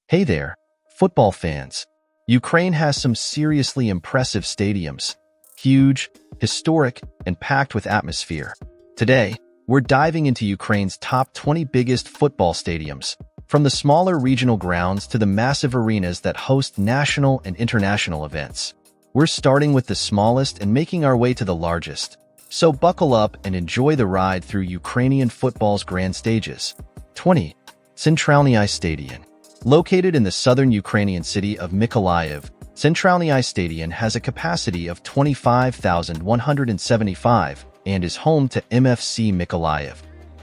Hey there, football fans. Ukraine has some seriously impressive stadiums. Huge, historic, and packed with atmosphere. Today, we're diving into Ukraine's top 20 biggest football stadiums, from the smaller regional grounds to the massive arenas that host national and international events. We're starting with the smallest and making our way to the largest. So buckle up and enjoy the ride through Ukrainian football's grand stages. 20. Tsentralnyi Stadion. Located in the southern Ukrainian city of Mykolaiv, Tsentralnyi Stadion has a capacity of 25,175 and is home to MFC Mykolaiv.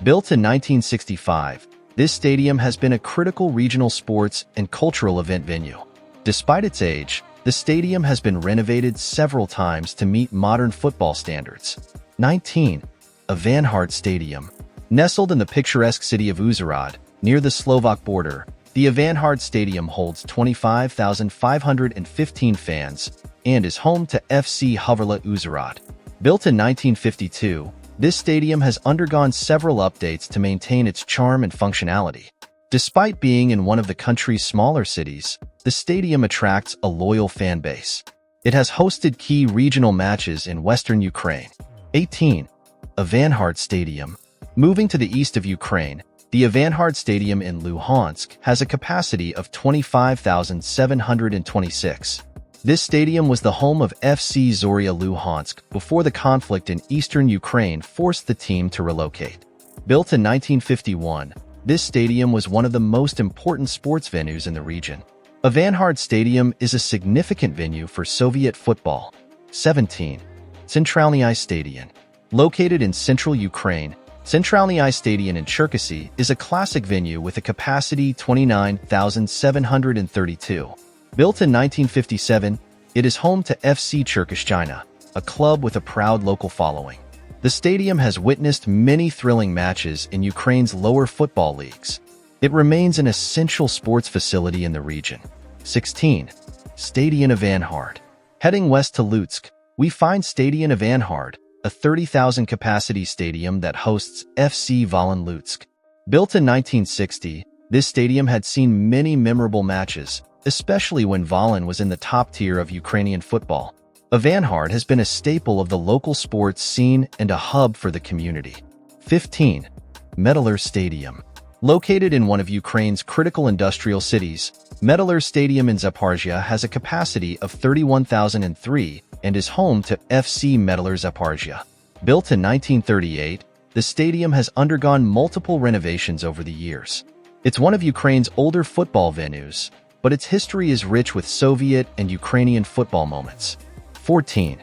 Built in 1965, this stadium has been a critical regional sports and cultural event venue. Despite its age, the stadium has been renovated several times to meet modern football standards. 19. Ivano-Frankivsk Stadium. Nestled in the picturesque city of Uzhhorod, near the Slovak border, the Ivano-Frankivsk Stadium holds 25,515 fans and is home to FC Hoverla Uzhhorod. Built in 1952, this stadium has undergone several updates to maintain its charm and functionality. Despite being in one of the country's smaller cities, the stadium attracts a loyal fan base. It has hosted key regional matches in western Ukraine. 18. Ivano-Frankivsk Stadium. Moving to the east of Ukraine, the Ivano-Frankivsk Stadium in Luhansk has a capacity of 25,726. This stadium was the home of FC Zorya Luhansk before the conflict in eastern Ukraine forced the team to relocate. Built in 1951, this stadium was one of the most important sports venues in the region. Ivano-Frankivsk Stadium is a significant venue for Soviet football. 17. Tsentralnyi Stadion. Located in central Ukraine, Tsentralnyi Stadion in Cherkasy is a classic venue with a capacity 29,732. Built in 1957, it is home to FC Cherkasy, a club with a proud local following. The stadium has witnessed many thrilling matches in Ukraine's lower football leagues. It remains an essential sports facility in the region. 16. Stadion Ivano-Frankivsk. Heading west to Lutsk, we find Stadion Ivano-Frankivsk, a 30,000-capacity stadium that hosts FC Volyn Lutsk. Built in 1960, this stadium had seen many memorable matches, especially when Volyn was in the top tier of Ukrainian football. Ivano-Frankivsk has been a staple of the local sports scene and a hub for the community. 15. Metallurg Stadium. Located in one of Ukraine's critical industrial cities, Metallurg Stadium in Zaporizhzhia has a capacity of 31,003 and is home to FC Metallurg Zaporizhzhia. Built in 1938, the stadium has undergone multiple renovations over the years. It's one of Ukraine's older football venues, but its history is rich with Soviet and Ukrainian football moments. 14.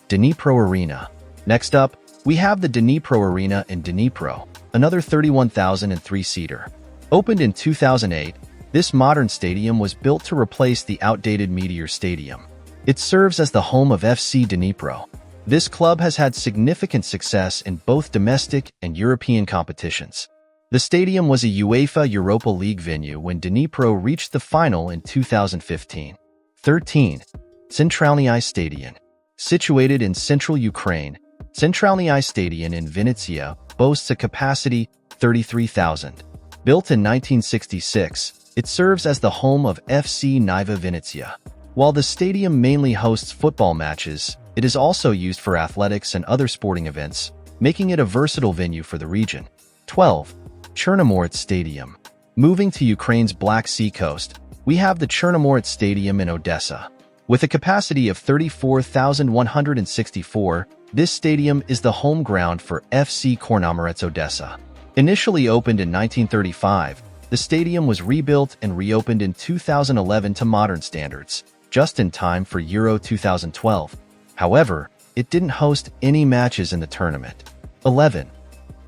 Dnipro Arena. Next up, we have the Dnipro Arena in Dnipro, another 31,003-seater. Opened in 2008, this modern stadium was built to replace the outdated Meteor Stadium. It serves as the home of FC Dnipro. This club has had significant success in both domestic and European competitions. The stadium was a UEFA Europa League venue when Dnipro reached the final in 2015. 13. Tsentralnyi Stadion. Situated in central Ukraine, Tsentralnyi Stadion in Vinnytsia boasts a capacity 33,000. Built in 1966, it serves as the home of FC Niva Vinnytsia. While the stadium mainly hosts football matches, it is also used for athletics and other sporting events, making it a versatile venue for the region. 12. Chernomorets Stadium. Moving to Ukraine's Black Sea coast, we have the Chernomorets Stadium in Odessa. With a capacity of 34,164, this stadium is the home ground for FC Chernomorets Odessa. Initially opened in 1935, the stadium was rebuilt and reopened in 2011 to modern standards, just in time for Euro 2012. However, it didn't host any matches in the tournament. 11.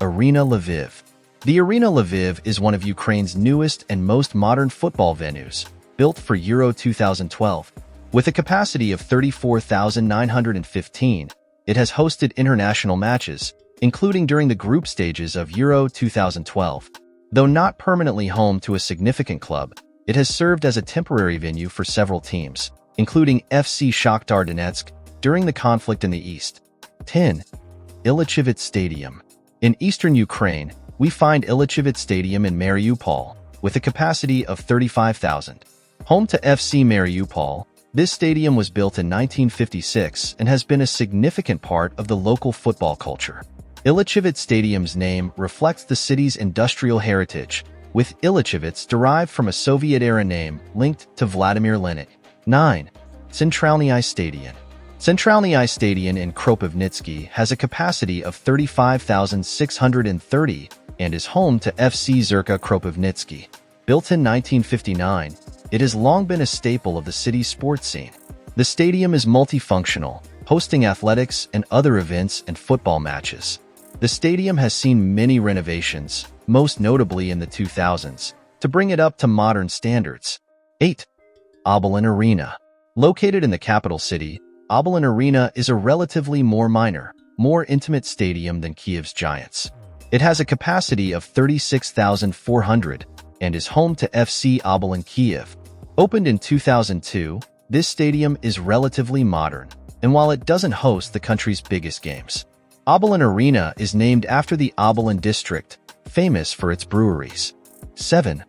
Arena Lviv. The Arena Lviv is one of Ukraine's newest and most modern football venues, built for Euro 2012. With a capacity of 34,915, it has hosted international matches, including during the group stages of Euro 2012. Though not permanently home to a significant club, it has served as a temporary venue for several teams, including FC Shakhtar Donetsk, during the conflict in the east. 10. Ilichivets Stadium. In eastern Ukraine, we find Ilichivets Stadium in Mariupol, with a capacity of 35,000. Home to FC Mariupol, this stadium was built in 1956 and has been a significant part of the local football culture. Ilichevets Stadium's name reflects the city's industrial heritage, with Ilichevets derived from a Soviet-era name linked to Vladimir Lenin. 9. Tsentralnyi Stadion. Tsentralnyi Stadion in Kropivnitsky has a capacity of 35,630 and is home to FC Zirka Kropivnitsky. Built in 1959, it has long been a staple of the city's sports scene. The stadium is multifunctional, hosting athletics and other events and football matches. The stadium has seen many renovations, most notably in the 2000s, to bring it up to modern standards. 8. Obolin Arena. Located in the capital city, Obolin Arena is a relatively more intimate stadium than Kyiv's Giants. It has a capacity of 36,400 and is home to FC Obolin Kyiv. Opened in 2002, this stadium is relatively modern, and while it doesn't host the country's biggest games, Obolin Arena is named after the Obolin district, famous for its breweries. 7.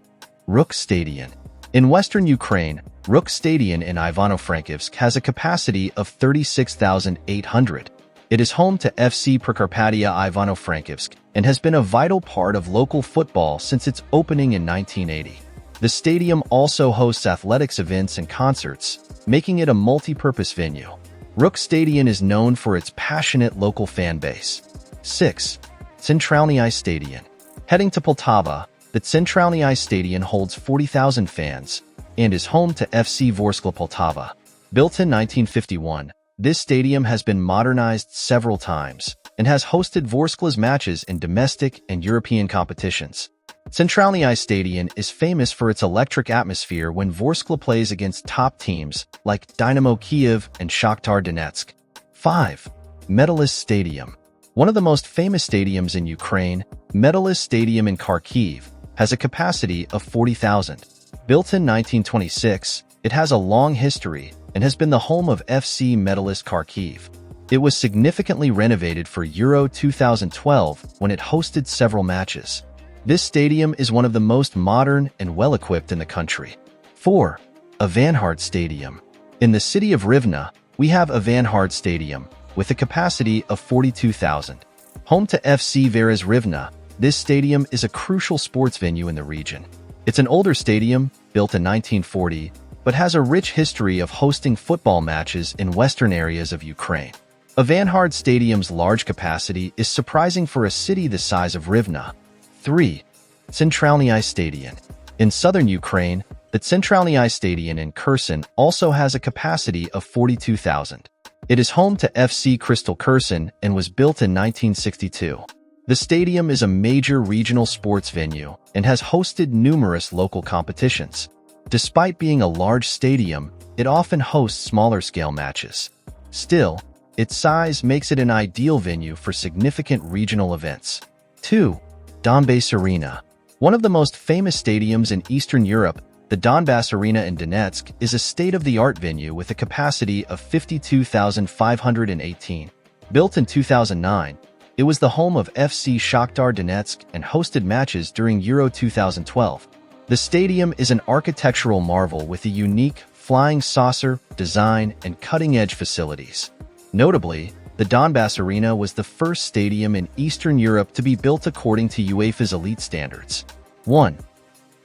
Ruk Stadion. In western Ukraine, Ruk Stadion in Ivano-Frankivsk has a capacity of 36,800. It is home to FC Prekarpatia Ivano-Frankivsk and has been a vital part of local football since its opening in 1980. The stadium also hosts athletics events and concerts, making it a multi-purpose venue. Ruk Stadion is known for its passionate local fan base. 6. Tsentralnyi Stadion. Heading to Poltava, the Tsentralnyi Stadion holds 40,000 fans and is home to FC Vorskla Poltava. Built in 1951, this stadium has been modernized several times and has hosted Vorskla's matches in domestic and European competitions. Tsentralnyi Stadion is famous for its electric atmosphere when Vorskla plays against top teams like Dynamo Kyiv and Shakhtar Donetsk. 5. Medalist Stadium. One of the most famous stadiums in Ukraine, Medalist Stadium in Kharkiv, has a capacity of 40,000. Built in 1926, it has a long history and has been the home of FC Medalist Kharkiv. It was significantly renovated for Euro 2012 when it hosted several matches. This stadium is one of the most modern and well-equipped in the country. 4. Ivano-Frankivsk Stadium. In the city of Rivne, we have Ivano-Frankivsk Stadium, with a capacity of 42,000. Home to FC Veres Rivne, this stadium is a crucial sports venue in the region. It's an older stadium, built in 1940, but has a rich history of hosting football matches in western areas of Ukraine. Ivano-Frankivsk Stadium's large capacity is surprising for a city the size of Rivne. 3. Tsentralnyi Stadion. In southern Ukraine, the Tsentralnyi Stadion in Kherson also has a capacity of 42,000. It is home to FC Crystal Kherson and was built in 1962. The stadium is a major regional sports venue and has hosted numerous local competitions. Despite being a large stadium, it often hosts smaller-scale matches. Still, its size makes it an ideal venue for significant regional events. 2. Donbass Arena. One of the most famous stadiums in Eastern Europe, the Donbass Arena in Donetsk is a state-of-the-art venue with a capacity of 52,518. Built in 2009, it was the home of FC Shakhtar Donetsk and hosted matches during Euro 2012. The stadium is an architectural marvel with a unique flying saucer design and cutting-edge facilities. Notably, the Donbass Arena was the first stadium in Eastern Europe to be built according to UEFA's elite standards. 1.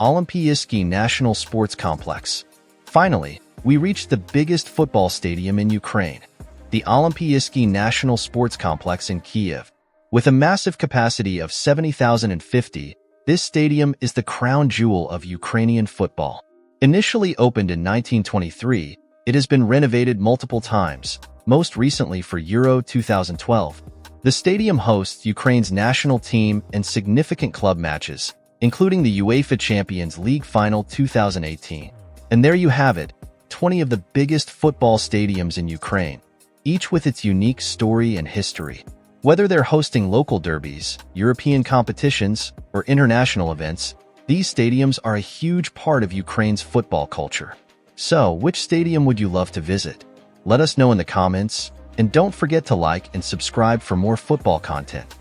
Olimpiyskiy National Sports Complex. Finally, we reached the biggest football stadium in Ukraine, the Olimpiyskiy National Sports Complex in Kyiv. With a massive capacity of 70,050, this stadium is the crown jewel of Ukrainian football. Initially opened in 1923, it has been renovated multiple times, most recently for Euro 2012. The stadium hosts Ukraine's national team and significant club matches, including the UEFA Champions League Final 2018. And there you have it, 20 of the biggest football stadiums in Ukraine, each with its unique story and history. Whether they're hosting local derbies, European competitions, or international events, these stadiums are a huge part of Ukraine's football culture. So, which stadium would you love to visit? Let us know in the comments, and don't forget to like and subscribe for more football content.